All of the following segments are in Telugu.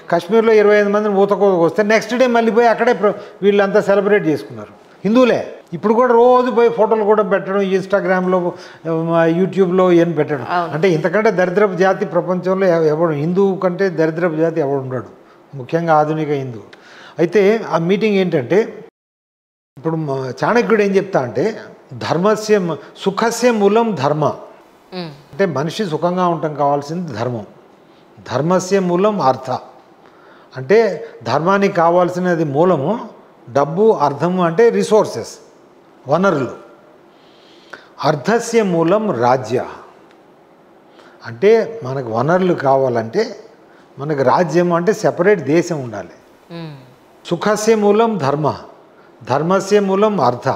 కాశ్మీర్లో 25 మందిని ఊతకోతకు వస్తే నెక్స్ట్ డే మళ్ళీ పోయి అక్కడే వీళ్ళంతా సెలబ్రేట్ చేసుకున్నారు. హిందువులే ఇప్పుడు కూడా రోజు పోయి ఫోటోలు కూడా పెట్టడం, ఇన్స్టాగ్రామ్లో యూట్యూబ్లో ఇవన్నీ పెట్టడం. అంటే ఇంతకంటే దరిద్రపు జాతి ప్రపంచంలో ఎవడు, హిందువు కంటే దరిద్రపు జాతి ఎవడు ఉండడు, ముఖ్యంగా ఆధునిక హిందువు. అయితే ఆ మీటింగ్ ఏంటంటే ఇప్పుడు చాణక్యుడు ఏం చెప్తా అంటే ధర్మస్య సుఖస్య మూలం ధర్మ, అంటే మనిషి సుఖంగా ఉండటం కావాల్సింది ధర్మం. ధర్మస్య మూలం అర్థ, అంటే ధర్మానికి కావాల్సినది మూలము డబ్బు, అర్థము అంటే రిసోర్సెస్ వనరులు. అర్థస్య మూలం రాజ్య, అంటే మనకు వనరులు కావాలంటే మనకు రాజ్యం అంటే సెపరేట్ దేశం ఉండాలి. సుఖస్య మూలం ధర్మ, ధర్మస్య మూలం అర్థ,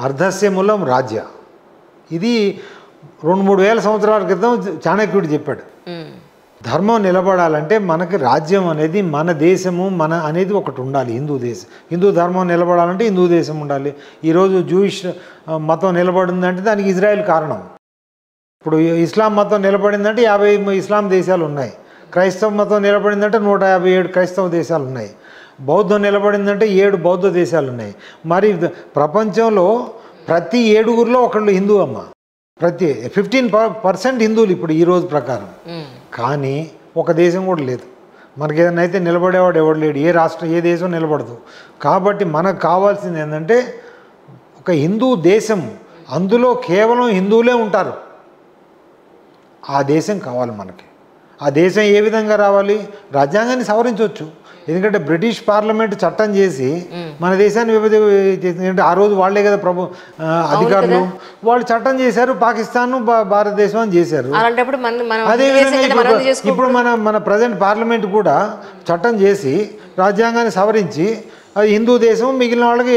అర్థస్య మూలం రాజ్య. ఇది 2-3 వేల సంవత్సరాల క్రితం చాణక్యుడు చెప్పాడు. ధర్మం నిలబడాలంటే మనకి రాజ్యం అనేది, మన దేశము మన అనేది ఒకటి ఉండాలి. హిందూ దేశం, హిందూ ధర్మం నిలబడాలంటే హిందూ దేశం ఉండాలి. ఈరోజు జూయిష్ మతం నిలబడిందంటే దానికి ఇజ్రాయెల్ కారణం. ఇప్పుడు ఇస్లాం మతం నిలబడిందంటే 50 ఇస్లాం దేశాలు ఉన్నాయి. క్రైస్తవ మతం నిలబడిందంటే 157 క్రైస్తవ దేశాలు ఉన్నాయి. బౌద్ధం నిలబడిందంటే 7 బౌద్ధ దేశాలు ఉన్నాయి. మరి ప్రపంచంలో ప్రతి 7గురిలో ఒకళ్ళు హిందూ అమ్మ, ప్రతి 15% హిందువులు ఇప్పుడు ఈరోజు ప్రకారం. కానీ ఒక దేశం కూడా లేదు. మనకి ఏదైనా అయితే నిలబడేవాడు ఎవడు లేడు, ఏ రాష్ట్రం ఏ దేశం నిలబడదు. కాబట్టి మనకు కావాల్సింది ఏంటంటే ఒక హిందూ దేశం, అందులో కేవలం హిందువులే ఉంటారు. ఆ దేశం కావాలి మనకి. ఆ దేశం ఏ విధంగా రావాలి? రాజ్యాంగాన్ని సవరించవచ్చు. ఎందుకంటే బ్రిటిష్ పార్లమెంట్ చట్టం చేసి మన దేశాన్ని ఎందుకంటే ఆ రోజు వాళ్లే కదా అధికారులు, వాళ్ళు చట్టం చేశారు, పాకిస్తాన్ భారతదేశం అని చేశారు. అదేవిధంగా ఇప్పుడు మన ప్రజెంట్ పార్లమెంట్ కూడా చట్టం చేసి రాజ్యాంగాన్ని సవరించి అది హిందూ దేశం, మిగిలిన వాళ్ళకి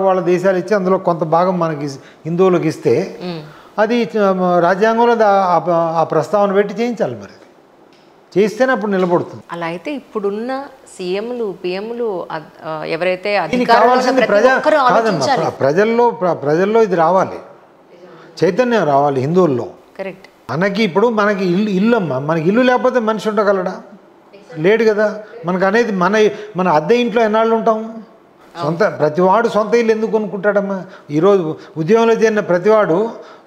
వాళ్ళ దేశాలు ఇచ్చి అందులో కొంత భాగం మనకి హిందువులకు ఇస్తే అది రాజ్యాంగంలో ఆ ప్రస్తావన పెట్టి చేయించాలి. మరి చేస్తేనే అప్పుడు నిలబడుతుంది. అలా అయితే ఇప్పుడున్న సీఎంలు పిఎంలు ఎవరైతే కావాల్సింది ప్రజల్లో ఇది రావాలి, చైతన్యం రావాలి హిందువుల్లో. కరెక్ట్. మనకి ఇల్లు అమ్మ, మనకి ఇల్లు లేకపోతే మనిషి ఉండగలడా? లేడు కదా. మనకు అనేది మన అద్దె ఇంట్లో ఎన్నాళ్ళు ఉంటాం? ప్రతివాడు సొంత ఇల్లు ఎందుకు కొనుక్కుంటాడమ్మా? ఈరోజు ఉద్యోగంలో చేరిన ప్రతివాడు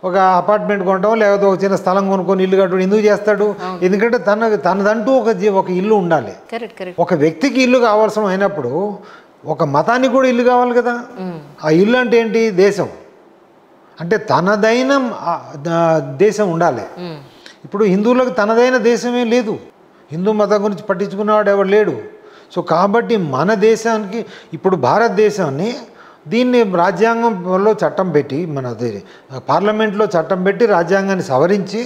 ఒక అపార్ట్మెంట్ కొనడం, లేకపోతే ఒక చిన్న స్థలం కొనుక్కొని ఇల్లు కట్టడం ఎందుకు చేస్తాడు? ఎందుకంటే తనదంటూ ఒక ఇల్లు ఉండాలి. ఒక వ్యక్తికి ఇల్లు కావాల్సిన అయినప్పుడు ఒక మతానికి కూడా ఇల్లు కావాలి కదా. ఆ ఇల్లు అంటే ఏంటి? దేశం. అంటే తనదైన దేశం ఉండాలి. ఇప్పుడు హిందువులకు తనదైన దేశమే లేదు. హిందూ మతం గురించి పట్టించుకున్నవాడు ఎవడు లేడు. సో కాబట్టి మన దేశానికి ఇప్పుడు భారతదేశాన్ని దీన్ని రాజ్యాంగంలో చట్టం పెట్టి, మన పార్లమెంట్లో చట్టం పెట్టి రాజ్యాంగాన్ని సవరించి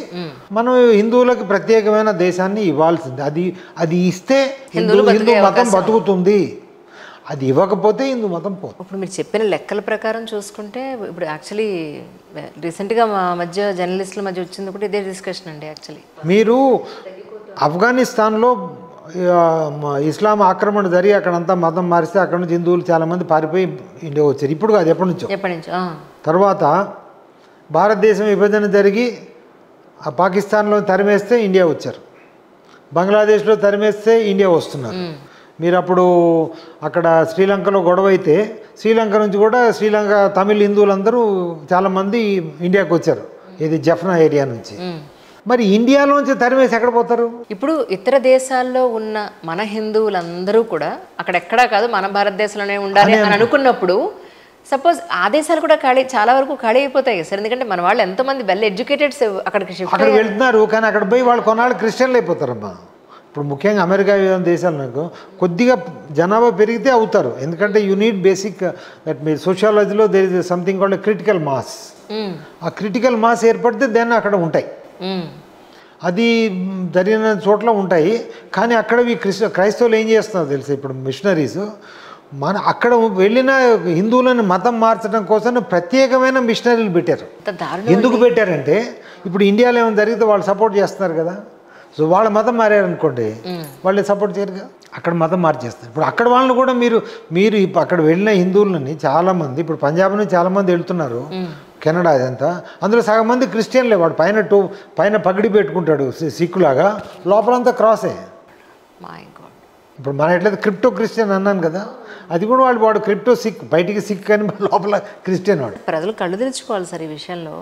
మనం హిందువులకు ప్రత్యేకమైన దేశాన్ని ఇవ్వాల్సింది. అది ఇస్తే హిందూ మతం బతుకుతుంది. అది ఇవ్వకపోతే హిందూ మతం పోతుంది. ఇప్పుడు మీరు చెప్పిన లెక్కల ప్రకారం చూసుకుంటే ఇప్పుడు యాక్చువల్లీ రీసెంట్గా మా మధ్య జర్నలిస్టుల మధ్య వచ్చింది కూడా ఇదే డిస్కషన్ అండి. యాక్చువల్లీ మీరు ఆఫ్ఘనిస్తాన్లో ఇస్లాం ఆక్రమణ జరిగి అక్కడంతా మతం మారిస్తే అక్కడ నుంచి హిందువులు చాలామంది పారిపోయి ఇండియా వచ్చారు. ఇప్పుడు కాదు, ఎప్పటి నుంచో. తర్వాత భారతదేశం విభజన జరిగి ఆ పాకిస్తాన్లో తరిమేస్తే ఇండియా వచ్చారు, బంగ్లాదేశ్లో తరిమేస్తే ఇండియా వస్తున్నారు. మీరు అప్పుడు అక్కడ శ్రీలంకలో గొడవ అయితే శ్రీలంక నుంచి కూడా శ్రీలంక తమిళ హిందువులందరూ చాలామంది ఇండియాకి వచ్చారు. ఇది జఫ్నా ఏరియా నుంచి. మరి ఇండియాలోంచి తరిమేసి ఎక్కడ పోతారు? ఇప్పుడు ఇతర దేశాల్లో ఉన్న మన హిందువులందరూ కూడా అక్కడెక్కడా కాదు మన భారతదేశంలోనే ఉండాలి అని అనుకున్నప్పుడు సపోజ్ ఆ దేశాలు కూడా చాలా వరకు ఖాళీ అయిపోతాయి సార్. ఎందుకంటే మన వాళ్ళు ఎంతోమంది వెల్ ఎడ్యుకేటెడ్స్ అక్కడికి వెళ్తున్నారు. కానీ అక్కడ పోయి వాళ్ళు కొన్నాళ్ళు క్రిస్టియన్లు అయిపోతారమ్మా. ఇప్పుడు ముఖ్యంగా అమెరికా దేశాలకు కొద్దిగా జనాభా పెరిగితే అవుతారు. ఎందుకంటే యూ నీడ్ బేసిక్ దట్ మీ సోషియాలజీలో there is something called critical mass. ఆ క్రిటికల్ మాస్ ఏర్పడితే దాన్ని అక్కడ ఉంటాయి. అది జరిగిన చోట్ల ఉంటాయి. కానీ అక్కడ క్రైస్తవులు ఏం చేస్తున్నారు తెలుసు? ఇప్పుడు మిషనరీస్ అక్కడ వెళ్ళిన హిందువులను మతం మార్చడం కోసం ప్రత్యేకమైన మిషనరీలు పెట్టారు. ఎందుకు పెట్టారంటే ఇప్పుడు ఇండియాలో ఏమైనా జరిగితే వాళ్ళు సపోర్ట్ చేస్తున్నారు కదా. సో వాళ్ళ మతం మారారనుకోండి, వాళ్ళు సపోర్ట్ చేయరుగా, అక్కడ మతం మార్చేస్తారు. ఇప్పుడు అక్కడ వాళ్ళని కూడా మీరు అక్కడ వెళ్ళిన హిందువులని చాలామంది ఇప్పుడు పంజాబ్ నుంచి చాలామంది వెళ్తున్నారు, కెనడా ఇదంతా. అందులో సగం మంది క్రిస్టియన్లే. వాడు పైన పగిడి పెట్టుకుంటాడు సిక్కులాగా, లోపలంతా క్రాసే. ఇప్పుడు మన ఎట్లయితే క్రిప్టో క్రిస్టియన్ అన్నాను కదా, అది కూడా వాడు క్రిప్టో సిక్, బయటికి సిక్ అని లోపల క్రిస్టియన్ వాడు. ప్రజలు కళ్ళు తెరుచుకోవాలి సార్ ఈ విషయంలో.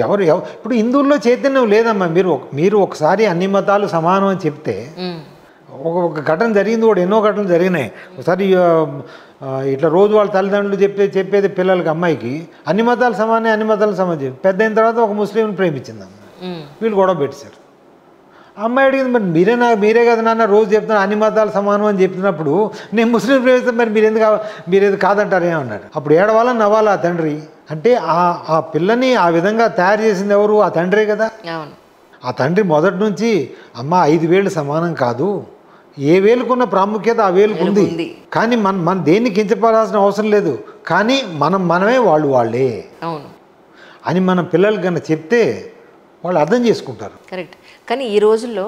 ఎవరు ఇప్పుడు హిందువుల్లో చైతన్యం లేదమ్మా. మీరు ఒకసారి అన్ని మతాలు సమానం అని చెప్తే, ఒక ఘటన జరిగింది కూడా, ఎన్నో ఘటనలు జరిగినాయి. ఒకసారి ఇట్లా రోజు వాళ్ళ తల్లిదండ్రులు చెప్పేది పిల్లలకి, అమ్మాయికి అన్ని మతాలు సమానే, అన్ని మతాలు సమానం. పెద్ద అయిన తర్వాత ఒక ముస్లింని ప్రేమించింది అమ్మ, వీళ్ళు గొడవ పెట్టారు. అమ్మాయి అడిగింది, మరి మీరే కదా నాన్న రోజు చెప్తున్నారు అన్ని మతాలు సమానం అని చెప్తున్నప్పుడు నేను ముస్లిం ప్రేమిస్తే మరి మీరేది కాదంటారే అన్నాడు. అప్పుడు ఏడవాలా నవ్వాలా ఆ తండ్రి. అంటే ఆ పిల్లని ఆ విధంగా తయారు చేసింది ఎవరు? ఆ తండ్రే కదా. ఆ తండ్రి మొదటి నుంచి అమ్మ 5 వేలు సమానం కాదు, ఏ వేలుకున్న ప్రాముఖ్యత ఆ వేలుకు ఉంది, కానీ మన దేన్ని కించపడాల్సిన అవసరం లేదు, కానీ మనమే వాళ్ళే అని మన పిల్లలకి కన్నా చెప్తే వాళ్ళు అర్థం చేసుకుంటారు. కరెక్ట్. కానీ ఈ రోజుల్లో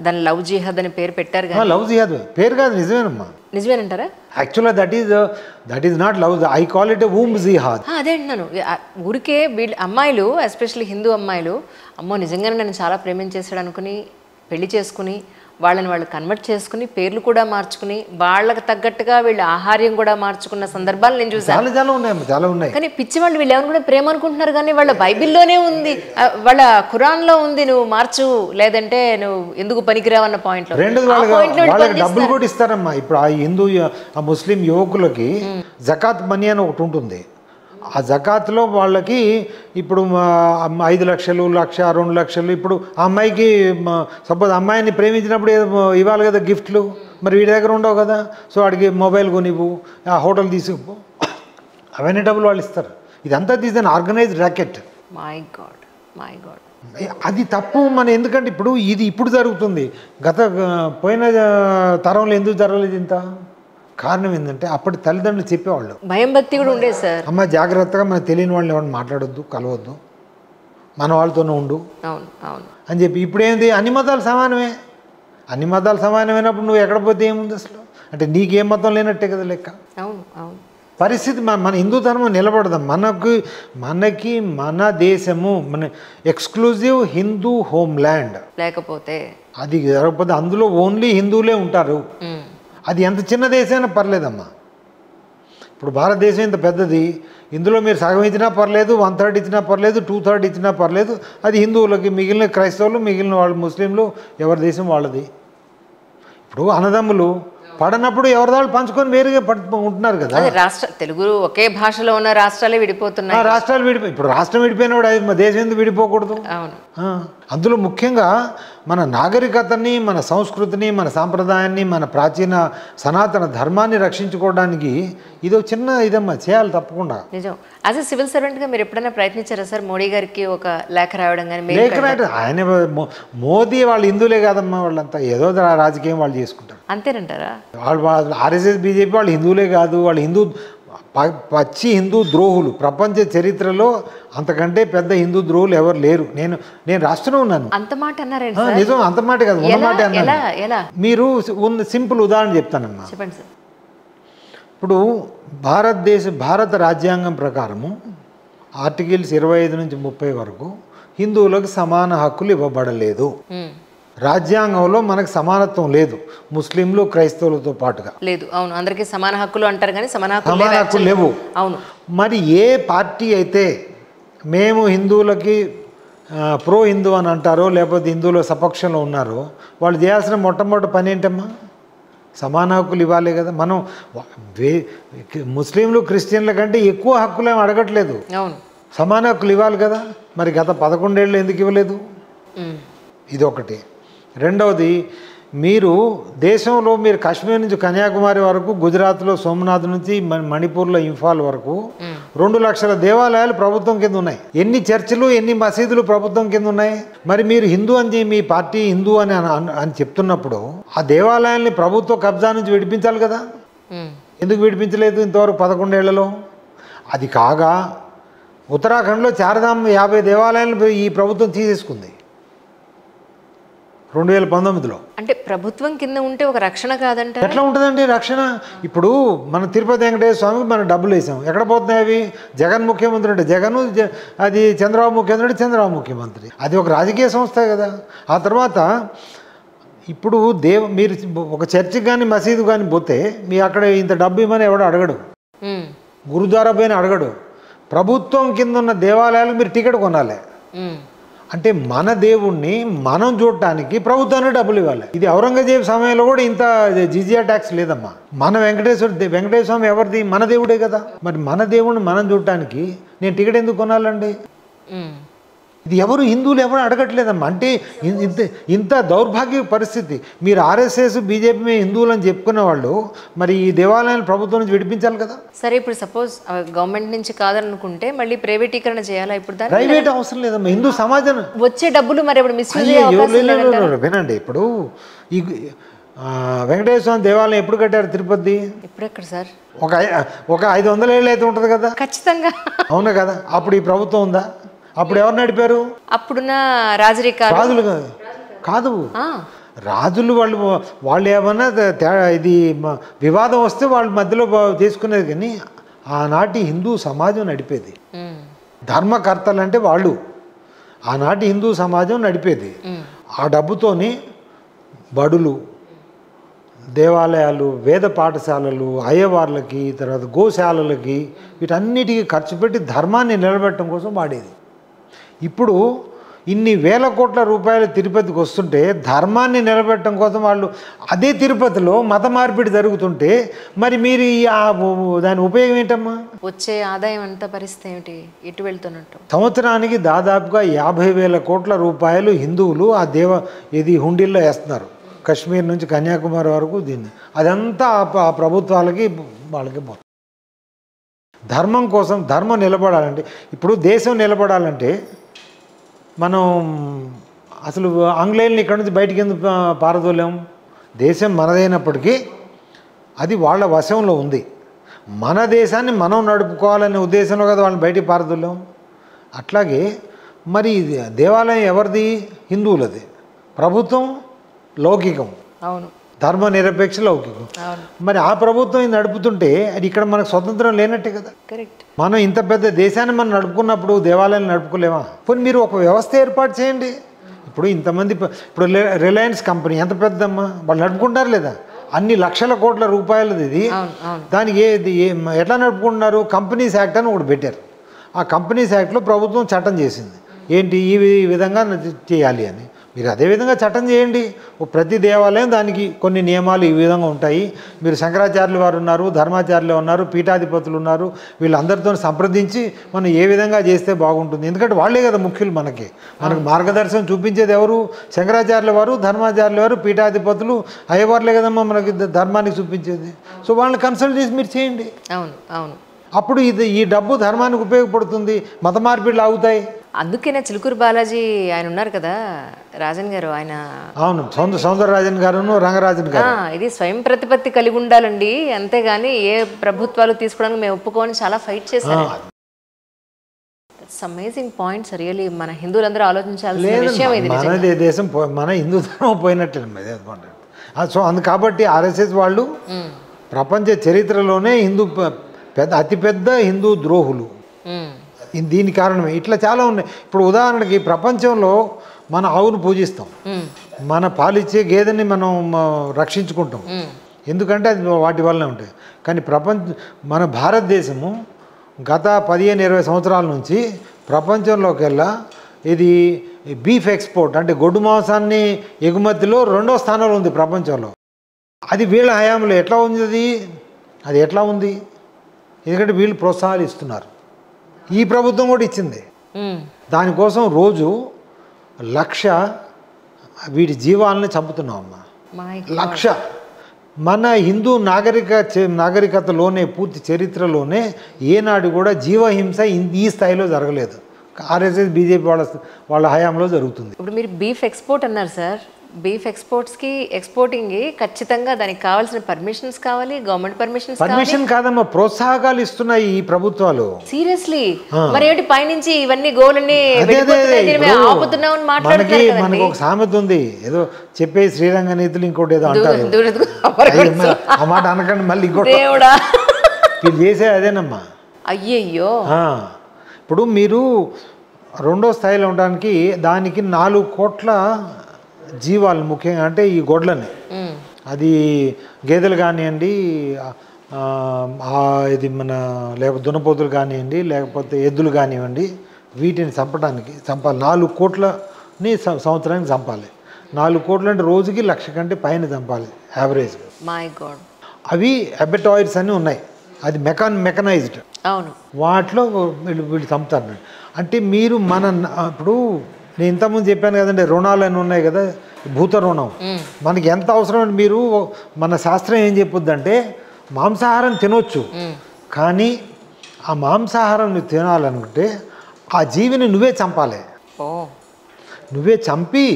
దాని లవ్ జిహాద్ అని పేరు పెట్టారు కదా. లవ్ జిహాద్ పేరు కాదు, నిజమేనమ్మా. నిజమేనంటారా? యాక్చువల్గా that is not love, I call it womb జిహాద్. అదే అంటున్నాను. ఊరికే వీళ్ళు అమ్మాయిలు, ఎస్పెషల్లీ హిందూ అమ్మాయిలు, అమ్మో నిజంగానే నన్ను చాలా ప్రేమించేసాడు అనుకుని పెళ్లి చేసుకుని వాళ్ళు కన్వర్ట్ చేసుకుని పేర్లు కూడా మార్చుకుని వాళ్ళకి తగ్గట్టుగా వీళ్ళు ఆహార్యం కూడా మార్చుకున్న సందర్భాలు నేను చూసాను. చాలా ఉన్నాయి. కానీ పిచ్చి వాళ్ళు వీళ్ళు ఏమని కూడా ప్రేమ అనుకుంటున్నారు, కానీ వాళ్ళ బైబిల్లోనే ఉంది, వాళ్ళ ఖురాన్లో ఉంది, నువ్వు మార్చు లేదంటే నువ్వు ఎందుకు పనికిరావన్న పాయింట్లో. వాళ్ళకి డబ్బులు కూడా ఇస్తారమ్మా. ఇప్పుడు ఆ ముస్లిం యువకులకి జకాత్ మనీ అని ఒకటి ఉంటుంది. ఆ జకాత్లో వాళ్ళకి ఇప్పుడు 5 లక్షలు, 1 లక్ష, 2 లక్షలు. ఇప్పుడు ఆ అమ్మాయికి సపోజ్ అమ్మాయిని ప్రేమించినప్పుడు ఇవ్వాలి కదా గిఫ్ట్లు, మరి వీడి దగ్గర ఉండవు కదా. సో వాడికి మొబైల్ కొనివ్వు, ఆ హోటల్ తీసుకుపో, అవన్నీ డబ్బులు వాళ్ళు ఇస్తారు. ఇదంతా తీసిన ఆర్గనైజ్డ్ ర్యాకెట్. My God. అది తప్పు. ఎందుకంటే ఇప్పుడు జరుగుతుంది, పోయిన తరంలో ఎందుకు జరగలేదు ఇంత? కారణం ఏంటంటే అప్పటి తల్లిదండ్రులు చెప్పేవాళ్ళు, భయం భక్తి కూడా ఉండేది సార్. అమ్మ జాగ్రత్తగా మనకు తెలియని వాళ్ళు ఎవరిని మాట్లాడొద్దు, కలవద్దు, మన వాళ్ళతోనే ఉండు అని చెప్పి. ఇప్పుడు ఏంది, అన్ని మతాలు సమానమే. అన్ని మతాలు సమానమైనప్పుడు నువ్వు ఎక్కడ పోతే ఏముంది అసలు? అంటే నీకేం మతం లేనట్టే కదా లెక్క. పరిస్థితి మన హిందూ ధర్మం నిలబడదాం. మనకి మన దేశము, మన ఎక్స్క్లూజివ్ హిందూ హోమ్ ల్యాండ్ లేకపోతే అది జరగకపోతే అందులో ఓన్లీ హిందువులే ఉంటారు. అది ఎంత చిన్న దేశమైనా పర్లేదమ్మా. ఇప్పుడు భారతదేశం ఇంత పెద్దది, ఇందులో మీరు సగం ఇచ్చినా పర్లేదు, 1/3 ఇచ్చినా పర్లేదు, 2/3 ఇచ్చినా పర్లేదు. అది హిందువులకి, మిగిలిన క్రైస్తవులు, మిగిలిన వాళ్ళు ముస్లింలు, ఎవరి దేశం వాళ్ళది. ఇప్పుడు అన్నదమ్ములు పడనప్పుడు ఎవరిదాళ్ళు పంచుకొని వేరుగా ఉంటున్నారు కదా. తెలుగు ఒకే భాషలో ఉన్న రాష్ట్రాలే విడిపోతున్నాయి. రాష్ట్రాలు ఇప్పుడు రాష్ట్రం విడిపోయినప్పుడు దేశం ఎందుకు విడిపోకూడదు? అందులో ముఖ్యంగా మన నాగరికతని, మన సంస్కృతిని, మన సాంప్రదాయాన్ని, మన ప్రాచీన సనాతన ధర్మాన్ని రక్షించుకోవడానికి ఇది చిన్న ఇదమ్మా చేయాలి తప్పకుండా. నిజం. యాజ్ ఎ సివిల్ సర్వెంట్గా మీరు ఎప్పుడైనా ప్రయత్నించారా సార్ మోడీ గారికి ఒక లేఖ రాయడం కానీ? లేఖ రాయడం ఆయన మోదీ వాళ్ళు హిందువులే కాదమ్మా, వాళ్ళంతా ఏదో రాజకీయం వాళ్ళు చేసుకుంటారు అంతేనంటారా? వాళ్ళు ఆర్ఎస్ఎస్ బీజేపీ వాళ్ళు హిందువులే కాదు, వాళ్ళు పచ్చి హిందూ ద్రోహులు. ప్రపంచ చరిత్రలో అంతకంటే పెద్ద హిందూ ద్రోహులు ఎవరు లేరు. నేను రాస్తూనే ఉన్నాను. అంత మాట అన్నారండి? నిజం, అంత మాట కాదు, ఉన్నమాట అన్నాను. మీరు సింపుల్ ఉదాహరణ చెప్తానమ్మా. చెప్పండి సార్. ఇప్పుడు భారత రాజ్యాంగం ప్రకారము ఆర్టికల్స్ 25 నుంచి 30 వరకు హిందువులకు సమాన హక్కులు ఇవ్వబడలేదు. రాజ్యాంగంలో మనకు సమానత్వం లేదు, ముస్లింలు క్రైస్తవులతో పాటుగా లేదు. అవును, అందరికీ సమాన హక్కులు అంటారు కానీ సమాన హక్కులు లేవు. అవును. మరి ఏ పార్టీ అయితే మేము హిందువులకి ప్రో హిందూ అని అంటారో, లేకపోతే హిందువుల సపక్షంలో ఉన్నారో, వాళ్ళు చేయాల్సిన మొట్టమొదటి పని ఏంటమ్మా? సమాన హక్కులు ఇవ్వాలి కదా. మనం ముస్లింలు క్రిస్టియన్ల కంటే ఎక్కువ హక్కులు ఏమి అడగట్లేదు, సమాన హక్కులు ఇవ్వాలి కదా. మరి గత 11 ఏళ్ళు ఎందుకు ఇవ్వలేదు? ఇది ఒకటి. రెండవది, మీరు దేశంలో మీరు కాశ్మీర్ నుంచి కన్యాకుమారి వరకు, గుజరాత్లో సోమనాథ్ నుంచి మణిపూర్లో ఇంఫాల్ వరకు 2 లక్షల దేవాలయాలు ప్రభుత్వం కింద ఉన్నాయి. ఎన్ని చర్చిలు, ఎన్ని మసీదులు ప్రభుత్వం కింద ఉన్నాయి? మరి మీరు హిందూ అని, మీ పార్టీ హిందూ అని చెప్తున్నప్పుడు ఆ దేవాలయాల్ని ప్రభుత్వ కబ్జా నుంచి విడిపించాలి కదా. ఎందుకు విడిపించలేదు ఇంతవరకు 11 ఏళ్లలో? అది కాగా ఉత్తరాఖండ్లో చార్ధామ్ 50 దేవాలయాలను ఈ ప్రభుత్వం తీసేసుకుంది 2019లో. అంటే ప్రభుత్వం కింద ఉంటే ఒక రక్షణ కాదంటే ఎట్లా ఉంటుందండి రక్షణ? ఇప్పుడు మన తిరుపతి వెంకటేశ్వర స్వామికి మనం డబ్బులు వేసాం, ఎక్కడ పోతున్నాయి అవి? జగన్ ముఖ్యమంత్రి అంటే జగన్, అది చంద్రబాబు ముఖ్యమంత్రి అంటే చంద్రబాబు ముఖ్యమంత్రి. అది ఒక రాజకీయ సంస్థ కదా. ఆ తర్వాత ఇప్పుడు మీరు ఒక చర్చికి కానీ మసీదు కానీ పోతే మీ అక్కడ ఇంత డబ్బు ఇవ్వమని ఎవడో అడగడు, గురుద్వారా పైన అడగడు. ప్రభుత్వం కింద ఉన్న దేవాలయాలకు మీరు టికెట్ కొనాలి. అంటే మన దేవుణ్ణి మనం చూడటానికి ప్రభుత్వానికి డబ్బులు ఇవ్వాలి. ఇది ఔరంగజేబు సమయంలో కూడా ఇంత జిజియా ట్యాక్స్ లేదమ్మా. మన వెంకటేశ్వర స్వామి ఎవరిది? మన దేవుడే కదా. మరి మన దేవుణ్ణి మనం చూడటానికి నేను టికెట్ ఎందుకు కొనాలండి? ఇది ఎవరు హిందువులు ఎవరు అడగట్లేదమ్మా. అంటే ఇంత దౌర్భాగ్య పరిస్థితి. మీరు ఆర్ఎస్ఎస్ బీజేపీ హిందువులు అని చెప్పుకునే వాళ్ళు మరి ఈ దేవాలయాన్ని ప్రభుత్వం నుంచి విడిపించాలి కదా. సరే, ఇప్పుడు సపోజ్ గవర్నమెంట్ నుంచి కాదనుకుంటే మళ్ళీ ప్రైవేటీకరణ చేయాలా? ఇప్పుడు ప్రైవేట్ అవసరం లేదమ్మా. హిందూ సమాజం వచ్చే డబ్బులు మరి ఇప్పుడు వినండి, ఇప్పుడు ఈ వెంకటేశ్వర స్వామి దేవాలయం ఎప్పుడు కట్టారు? తిరుపతి ఎప్పుడెక్కడ సార్? ఒక 500 ఏళ్ళు అయితే ఉంటుంది కదా. ఖచ్చితంగా. అవునా కదా. అప్పుడు ఈ ప్రభుత్వం ఉందా? అప్పుడు ఎవరు నడిపారు? అప్పుడున్న రాజులు కాదు, రాజులు. వాళ్ళు ఏమన్నా ఇది వివాదం వస్తే వాళ్ళ మధ్యలో చేసుకునేది. కానీ ఆనాటి హిందూ సమాజం నడిపేది. ధర్మకర్తలు అంటే వాళ్ళు. ఆనాటి హిందూ సమాజం నడిపేది. ఆ డబ్బుతోని బడులు, దేవాలయాలు, వేద పాఠశాలలు, అయ్యవార్లకి, తర్వాత గోశాలలకి, వీటన్నిటికీ ఖర్చు పెట్టి ధర్మాన్ని నిలబెట్టడం కోసం వాడేది. ఇప్పుడు ఇన్ని వేల కోట్ల రూపాయలు తిరుపతికి వస్తుంటే ధర్మాన్ని నిలబెట్టడం కోసం వాళ్ళు అదే తిరుపతిలో మత మార్పిడి జరుగుతుంటే మరి మీరు దాని ఉపయోగం ఏంటమ్మా? వచ్చే ఆదాయం అంతా పరిస్థితి ఏమిటి? ఎటు వెళ్తున్నట్టు? సంవత్సరానికి దాదాపుగా 50,000 కోట్ల రూపాయలు హిందువులు ఇది హుండీల్లో వేస్తున్నారు. కశ్మీర్ నుంచి కన్యాకుమారి వరకు దీన్ని. అదంతా ఆ ప్రభుత్వాలకి వాళ్ళకి పోతుంది. ధర్మం కోసం ధర్మం నిలబడాలంటే, ఇప్పుడు దేశం నిలబడాలంటే మనం అసలు ఆంగ్లేయుల్ని ఇక్కడ నుంచి బయటికి ఎందుకు పారదోలేం? దేశం మనదైనప్పటికీ అది వాళ్ళ వశంలో ఉంది. మన దేశాన్ని మనం నడుపుకోవాలనే ఉద్దేశంలో కదా వాళ్ళని బయటికి పారదోలేం. అట్లాగే మరి దేవాలయం ఎవరిది? హిందువులది. ప్రభుత్వం లౌకికం. అవును, ధర్మ నిరపేక్ష లౌకికం. మరి ఆ ప్రభుత్వం నడుపుతుంటే అది ఇక్కడ మనకు స్వతంత్రం లేనట్టే కదా. కరెక్ట్. మనం ఇంత పెద్ద దేశాన్ని మనం నడుపుకున్నప్పుడు దేవాలయాలు నడుపుకోలేమా? పోనీ మీరు ఒక వ్యవస్థ ఏర్పాటు చేయండి. ఇప్పుడు ఇంతమంది, ఇప్పుడు రిలయన్స్ కంపెనీ ఎంత పెద్దమ్మా, వాళ్ళు నడుపుకుంటారు లేదా? అన్ని లక్షల కోట్ల రూపాయలది ఇది. దానికి ఎట్లా నడుపుకుంటున్నారు? కంపెనీస్ యాక్ట్ అని ఒకటి పెట్టారు. ఆ కంపెనీస్ యాక్ట్లో ప్రభుత్వం చట్టం చేసింది ఏంటి, ఈ విధంగా చేయాలి అని. మీరు అదేవిధంగా చట్టం చేయండి. ప్రతి దేవాలయం దానికి కొన్ని నియమాలు ఈ విధంగా ఉంటాయి. మీరు శంకరాచార్యులు వారు ఉన్నారు, ధర్మాచార్యులు ఉన్నారు, పీఠాధిపతులు ఉన్నారు. వీళ్ళందరితో సంప్రదించి మనం ఏ విధంగా చేస్తే బాగుంటుంది. ఎందుకంటే వాళ్ళే కదా ముఖ్యులు. మనకు మార్గదర్శనం చూపించేది ఎవరు? శంకరాచార్యుల వారు, ధర్మాచార్యుల వారు, పీఠాధిపతులు, అయ్యవార్లే కదమ్మా మనకి ధర్మానికి చూపించేది. సో వాళ్ళని కన్సల్ట్ చేసి మీరు చేయండి. అవును, అవును. అప్పుడు ఈ డబ్బు ధర్మానికి ఉపయోగపడుతుంది, మత మార్పిడులు ఆగుతాయి. అందుకేనే చిలుకూరు బాలాజీ ఆయన ఉన్నారు కదా, రాజన్ గారు, ఆయన. అవును, సౌందరరాజన్ గారు, రంగరాజన్ గారు. ఇది స్వయం ప్రతిపత్తి కలిగి ఉండాలండి, అంతేగాని ఏ ప్రభుత్వాలు తీసుకోవడానికి మేము ఒప్పుకోని చాలా ఫైట్ చేశారు. Amazing points really. మన హిందువులందరూ ఆలోచించాల్సిన విషయం ఇది. మన దేశం మన హిందూ ధర్మం పోయినట్టే. సో కాబట్టి ఆర్ఎస్ఎస్ వాళ్ళు ప్రపంచ చరిత్రలోనే అతిపెద్ద హిందూ ద్రోహులు. దీని కారణమే ఇట్లా చాలా ఉన్నాయి. ఇప్పుడు ఉదాహరణకి ప్రపంచంలో మన ఆవును పూజిస్తాం, మన పాలిచ్చే గేదెని మనం రక్షించుకుంటాం, ఎందుకంటే అది వాటి వల్లనే ఉంటాయి. కానీ మన భారతదేశము గత 15-20 సంవత్సరాల నుంచి ప్రపంచంలోకెల్లా ఇది బీఫ్ ఎక్స్పోర్ట్ అంటే గొడ్డు మాంసాన్ని ఎగుమతిలో 2వ స్థానంలో ఉంది ప్రపంచంలో. అది వీళ్ళ హయాంలో ఎట్లా ఉంది? అది ఎట్లా ఉంది? ఎందుకంటే వీళ్ళు ప్రోత్సాహాలు ఇస్తున్నారు. ఈ ప్రభుత్వం కూడా ఇచ్చింది. దానికోసం రోజు 1,00,000 వీటి జీవాలని చంపుతున్నాం అమ్మా. 1,00,000. మన హిందూ నాగరికతలోనే, పూర్తి చరిత్రలోనే ఏనాడు కూడా జీవహింస ఈ స్థాయిలో జరగలేదు. ఆర్ఎస్ఎస్ బీజేపీ వాళ్ళ హయాంలో జరుగుతుంది. ఇప్పుడు మీరు బీఫ్ ఎక్స్పోర్ట్ అన్నారు సార్. బీఫ్ ఎక్స్పోర్టింగ్ ఖచ్చితంగా దానికి కావాల్సిన పర్మిషన్స్ కావాలి, గవర్నమెంట్ పర్మిషన్ కాదమ్మా, ప్రోత్సాహకాలు ఇస్తున్నాయి ఈ ప్రభుత్వాలు. సీరియస్లీ? మరి ఏంటి పైనుంచి ఇవన్నీ గోవులన్నీ మనకు ఒక సామెత ఉంది, ఏదో చెప్పే శ్రీరంగ నీతులు ఇంకోటి ఏదో అంటారు. ఆ మాట అనకండి మళ్ళీ ఇంకోటి. వీళ్ళు చేసే అదేనమ్మా. అయ్యయ్యో. ఇప్పుడు మీరు 2వ స్థాయిలో ఉండడానికి దానికి 4 కోట్ల జీవాలు ముఖ్యంగా అంటే ఈ గొడ్లని, అది గేదెలు కానివ్వండి, ఇది మన లేకపోతే దున్నపోతులు కానివ్వండి, లేకపోతే ఎద్దులు కానివ్వండి, వీటిని చంపాలి. 4 కోట్లని సంవత్సరానికి చంపాలి. 4 కోట్లు అంటే రోజుకి 1,00,000 కంటే పైన చంపాలి యావరేజ్. My God. అవి అబెటాయిడ్స్ అని ఉన్నాయి, అది మెకనైజ్డ్. అవును, వాటిలో వీళ్ళు చంపుతారు. అంటే మీరు ఇప్పుడు నేను ఇంతకుముందు చెప్పాను కదండి, రుణాలు అని ఉన్నాయి కదా, భూత రుణం మనకి ఎంత అవసరం అంటే, మీరు మన శాస్త్రం ఏం చెప్పుద్దంటే మాంసాహారం తినొచ్చు, కానీ ఆ మాంసాహారం నువ్వు తినాలనుకుంటే ఆ జీవిని నువ్వే చంపాలి. నువ్వే చంపి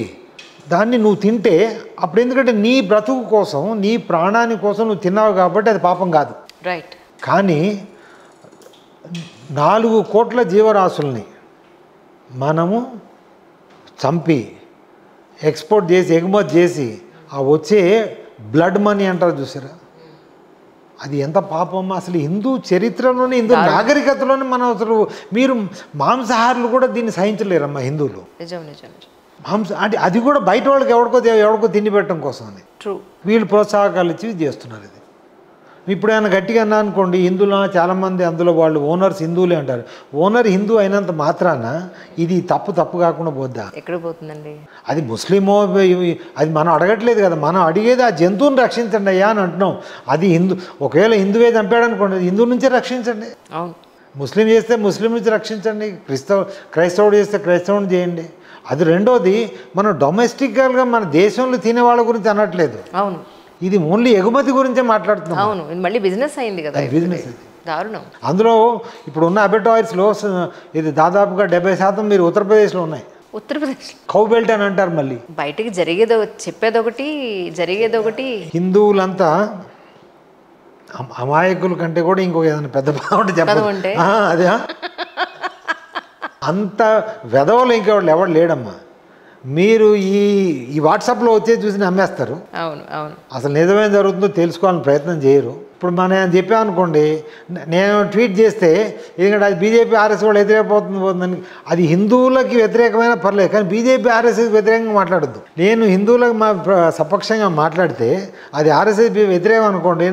దాన్ని నువ్వు తింటే అప్పుడు, ఎందుకంటే నీ బ్రతుకు కోసం, నీ ప్రాణాని కోసం నువ్వు తిన్నావు కాబట్టి అది పాపం కాదు. రైట్. కానీ 4 కోట్ల జీవరాశుల్ని మనము చంపి ఎక్స్పోర్ట్ చేసి, ఎగుమతి చేసి, ఆ వచ్చే బ్లడ్ మనీ అంటారు చూసారా, అది ఎంత పాపం. అసలు హిందూ చరిత్రలోనే, హిందూ నాగరికతలోనే మనం అసలు, మీరు మాంసాహారులు కూడా దీన్ని సహించలేరమ్మా హిందువులు. అంటే అది కూడా బయట వాళ్ళకి ఎవరికో తిండి పెట్టడం కోసం అని వీళ్ళు ప్రోత్సాహకాలు ఇచ్చి చేస్తున్నారు. ఇది ఇప్పుడు ఏమైనా గట్టిగా అన్నా అనుకోండి, హిందువులు చాలామంది అందులో వాళ్ళు ఓనర్స్ హిందువులే అంటారు. ఓనర్ హిందూ అయినంత మాత్రాన ఇది తప్పు కాకుండా పోద్దా? ఎక్కడ పోతుందండి? అది ముస్లిమో, అది మనం అడగట్లేదు కదా, మనం అడిగేది ఆ జంతువుని రక్షించండి అయ్యా అని అంటున్నాం. అది ఒకవేళ హిందువే చంపాడు అనుకోండి, హిందువు నుంచే రక్షించండి. అవును. ముస్లిం చేస్తే ముస్లిం నుంచి రక్షించండి, క్రైస్తవుడు చేస్తే క్రైస్తవుని చేయండి. అది రెండోది, మనం డొమెస్టికల్గా మన దేశంలో తినే వాళ్ళ గురించి అనట్లేదు. అవును, ఇది ఓన్లీ ఎగుమతి గురించే మాట్లాడుతున్నాం. అవును, మళ్ళీ బిజినెస్ అయింది కదా, బిజినెస్ దారుణం. అందులో ఇప్పుడు ఉన్న అబెటాయిడ్స్లో ఇది దాదాపుగా 70% మీరు ఉత్తరప్రదేశ్లో ఉన్నాయి. ఉత్తరప్రదేశ్ కౌ బెల్ట్ అని అంటారు. మళ్ళీ బయటికి జరిగేదొకటి. హిందువులంతా అమాయకుల కంటే కూడా ఇంకొక ఏదైనా పెద్ద బాగుంటే చెప్పండి. అదే అంత వెధవలు ఇంకెవాళ్ళు ఎవరు లేడమ్మా. మీరు ఈ వాట్సాప్లో వచ్చేది చూసి నమ్మేస్తారు. అవును, అవును. అసలు నిజమేం జరుగుతుందో తెలుసుకోవాలని ప్రయత్నం చేయరు. ఇప్పుడు మనం చెప్పామనుకోండి, నేను ట్వీట్ చేస్తే ఎందుకంటే అది బీజేపీ ఆర్ఎస్ వాళ్ళు పోతుందని, అది హిందువులకి వ్యతిరేకమైన పర్లేదు, కానీ బీజేపీ ఆర్ఎస్ఎస్ వ్యతిరేకంగా మాట్లాడద్దు. నేను హిందువులకు సపక్షంగా మాట్లాడితే అది ఆర్ఎస్ఎస్ వ్యతిరేకం అనుకోండి,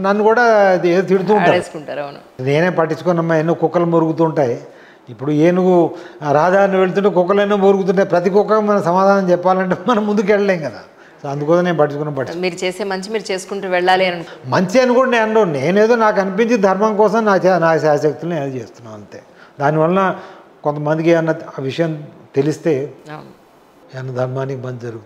నన్ను కూడా తిడుతూ ఉంటారు. నేనే పట్టించుకున్నమ్మా, ఎన్నో కుక్కలు మురుగుతుంటాయి. ఇప్పుడు ఏనుగు రాజాన్ని వెళ్తుంటే కుక్కలు ఎన్నో మురుగుతుంటాయి. ప్రతి కుక్కకు మనం సమాధానం చెప్పాలంటే మనం ముందుకు వెళ్ళలేం కదా. సో అందుకోసం నేను పట్టించుకున్న మీరు చేసే మంచి మీరు చేసుకుంటూ వెళ్ళాలి అని మంచి అని కూడా నేను నేనేదో నాకు అనిపించి ధర్మం కోసం నా శాశక్తులను ఏదో చేస్తున్నాను అంతే. దానివల్ల కొంతమందికి ఏమన్నా ఆ విషయం తెలిస్తే ఏమన్నా ధర్మానికి మంచి జరుగుతుంది.